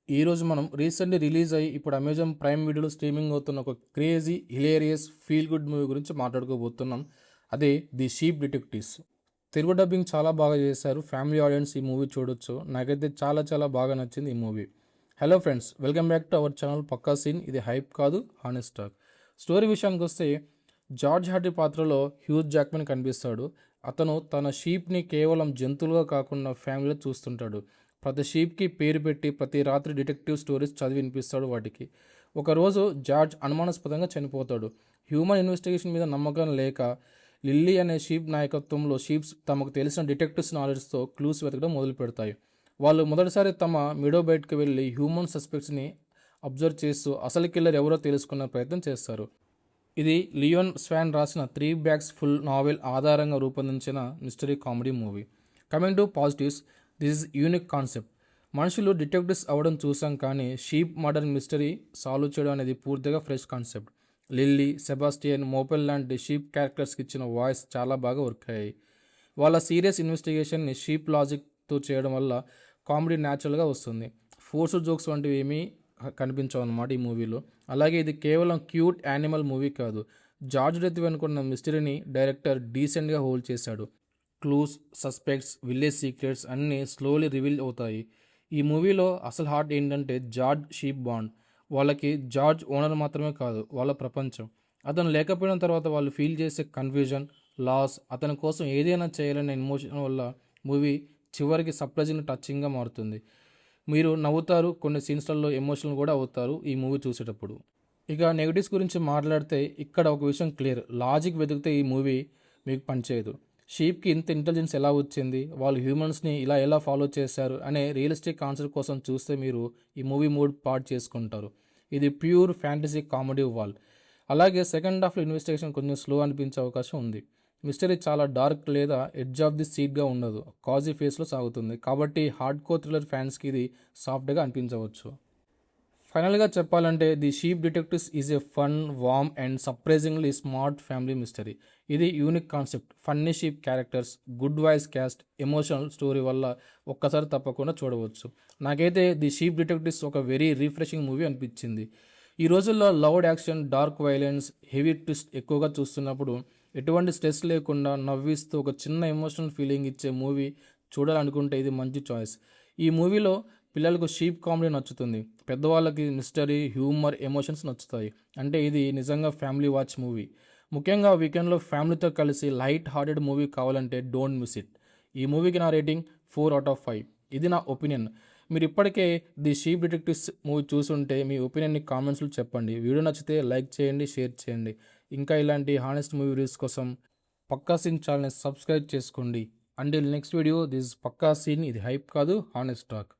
ఈరోజు మనం recently release అయ్యి ఇప్పుడు అమెజాన్ ప్రైమ్ వీడియోలో స్ట్రీమింగ్ అవుతున్న ఒక crazy hilarious feel good movie గురించి మాట్లాడుకోబోతున్నాం. అదే the sheep detectives. Telugu dubbing చాలా బాగా చేశారు. ఫ్యామిలీ ఆడియన్స్ ఈ మూవీ చూడొచ్చు. నాకైతే చాలా చాలా బాగా నచ్చింది ఈ movie. Hello friends, welcome back to our channel Pakka scene. ఇది హైప్ కాదు, హానెస్ట్ టాక్. స్టోరీ విషయానికి వస్తే జార్జ్ హార్డీ పాత్రలో హ్యూజ్ జాక్మన్ కనిపిస్తాడు. అతను తన షీప్ని కేవలం జంతువులుగా కాకుండా ఫ్యామిలీలో చూస్తుంటాడు. ప్రతి షీప్కి పేరు పెట్టి ప్రతి రాత్రి డిటెక్టివ్ స్టోరీస్ చదివి వినిపిస్తాడు వాటికి. ఒకరోజు జార్జ్ అనుమానాస్పదంగా చనిపోతాడు. హ్యూమన్ ఇన్వెస్టిగేషన్ మీద నమ్మకం లేక లిల్లీ అనే షీప్ నాయకత్వంలో షీప్స్ తమకు తెలిసిన డిటెక్టివ్స్ నాలెడ్జ్తో క్లూస్ వెతకడం మొదలు పెడతాయి. వాళ్ళు మొదటిసారి తమ మిడో బయటకు వెళ్ళి హ్యూమన్ సస్పెక్ట్స్ని అబ్జర్వ్ చేస్తూ అసలు కిల్లర్ ఎవరో తెలుసుకునే ప్రయత్నం చేస్తారు. ఇది లియోన్ స్వాన్ రాసిన 3 బ్యాగ్స్ ఫుల్ నావెల్ ఆధారంగా రూపొందించిన mystery comedy movie. Coming to positives, this is unique concept. మనుషులు డిటెక్టివ్స్ అవ్వడం చూసాం, కానీ షీప్ మర్డర్ మిస్టరీ సాల్వ్ చేయడం అనేది పూర్తిగా ఫ్రెష్ కాన్సెప్ట్. లిల్లీ, సెబాస్టియన్, మోపెల్ లాంటి షీప్ క్యారెక్టర్స్కి ఇచ్చిన వాయిస్ చాలా బాగా వర్క్ అయ్యాయి. వాళ్ళ సీరియస్ ఇన్వెస్టిగేషన్ని షీప్ లాజిక్తో చేయడం వల్ల కామెడీ న్యాచురల్గా వస్తుంది. ఫోర్స్డ్ జోక్స్ వంటివి ఏమీ కనిపించవు అన్నమాట ఈ మూవీలో. అలాగే ఇది కేవలం క్యూట్ యానిమల్ మూవీ కాదు. జార్జ్ డెత్ వెనుకున్న మిస్టరీని డైరెక్టర్ డీసెంట్గా హోల్డ్ చేశాడు. క్లూస్, సస్పెక్ట్స్, విలేజ్ సీక్రెట్స్ అన్నీ స్లోలీ రివీల్ అవుతాయి. ఈ మూవీలో అసలు హార్ట్ ఏంటంటే జార్జ్ షీప్ బాండ్. వాళ్ళకి జార్జ్ ఓనర్ మాత్రమే కాదు, వాళ్ళ ప్రపంచం. అతను లేకపోయిన తర్వాత వాళ్ళు ఫీల్ చేసే కన్ఫ్యూజన్, లాస్, అతని కోసం ఏదైనా చేయాలనే ఎమోషన్ వల్ల మూవీ చివరికి సర్ప్రైజింగ్ టచింగ్గా మారుతుంది. మీరు నవ్వుతారు, కొన్ని సీన్స్లలో ఎమోషనల్ కూడా అవుతారు ఈ మూవీ చూసేటప్పుడు. ఇక నెగటివ్స్ గురించి మాట్లాడితే ఇక్కడ ఒక విషయం క్లియర్. లాజిక్ వెతికితే ఈ మూవీ మీకు పనిచేయదు. షీప్కి ఇంత ఇంటెలిజెన్స్ ఎలా వచ్చింది, వాళ్ళు హ్యూమన్స్ని ఇలా ఎలా ఫాలో చేశారు అనే రియలిస్టిక్ కాన్సెప్ట్ కోసం చూస్తే మీరు ఈ మూవీ మూడ్ పాడు చేసుకుంటారు. ఇది ప్యూర్ ఫ్యాంటసీ కామెడీ వాల్. అలాగే సెకండ్ హాఫ్లో ఇన్వెస్టిగేషన్ కొంచెం స్లో అనిపించే అవకాశం ఉంది. మిస్టరీ చాలా డార్క్ లేదా ఎడ్జ్ ఆఫ్ ది సీట్గా ఉండదు, కాజీ ఫేస్లో సాగుతుంది. కాబట్టి హార్డ్ కోర్ థ్రిల్లర్ ఫ్యాన్స్కి ఇది సాఫ్ట్గా అనిపించవచ్చు. ఫైనల్గా చెప్పాలంటే the sheep detectives is a fun, warm and surprisingly smart family mystery. ఇది unique concept, funny sheep characters, good voice cast, emotional story వల్ల ఒక్కసారి తప్పకుండా చూడవచ్చు. నాకైతే ది షీప్ డిటెక్టివ్స్ ఒక వెరీ రిఫ్రెషింగ్ మూవీ అనిపించింది. ఈ రోజుల్లో loud action, dark violence, heavy twist ఎక్కువగా చూస్తున్నప్పుడు ఎటువంటి స్ట్రెస్ లేకుండా నవ్విస్తూ ఒక చిన్న ఎమోషనల్ ఫీలింగ్ ఇచ్చే మూవీ చూడాలనుకుంటే ఇది మంచి చాయిస్. ఈ మూవీలో పిల్లలకు షీప్ కామెడీ నచ్చుతుంది, పెద్దవాళ్ళకి మిస్టరీ, హ్యూమర్, ఎమోషన్స్ నచ్చుతాయి. అంటే ఇది నిజంగా ఫ్యామిలీ వాచ్ మూవీ. ముఖ్యంగా వీకెండ్లో ఫ్యామిలీతో కలిసి లైట్ హార్టెడ్ మూవీ కావాలంటే డోంట్ మిస్ ఇట్. ఈ మూవీకి నా రేటింగ్ 4/5. ఇది నా ఒపీనియన్. మీరు ఇప్పటికే ది షీప్ డిటెక్టివ్స్ మూవీ చూసుంటే మీ ఒపీనియన్ని కామెంట్స్లో చెప్పండి. వీడియో నచ్చితే లైక్ చేయండి, షేర్ చేయండి. ఇంకా ఇలాంటి హానెస్ట్ మూవీ రివ్యూస్ కోసం పక్కా సీన్ ఛానల్ని సబ్స్క్రైబ్ చేసుకోండి. Until next video, this Pakka scene. ఇది హైప్ కాదు, హానెస్ట్ టాక్.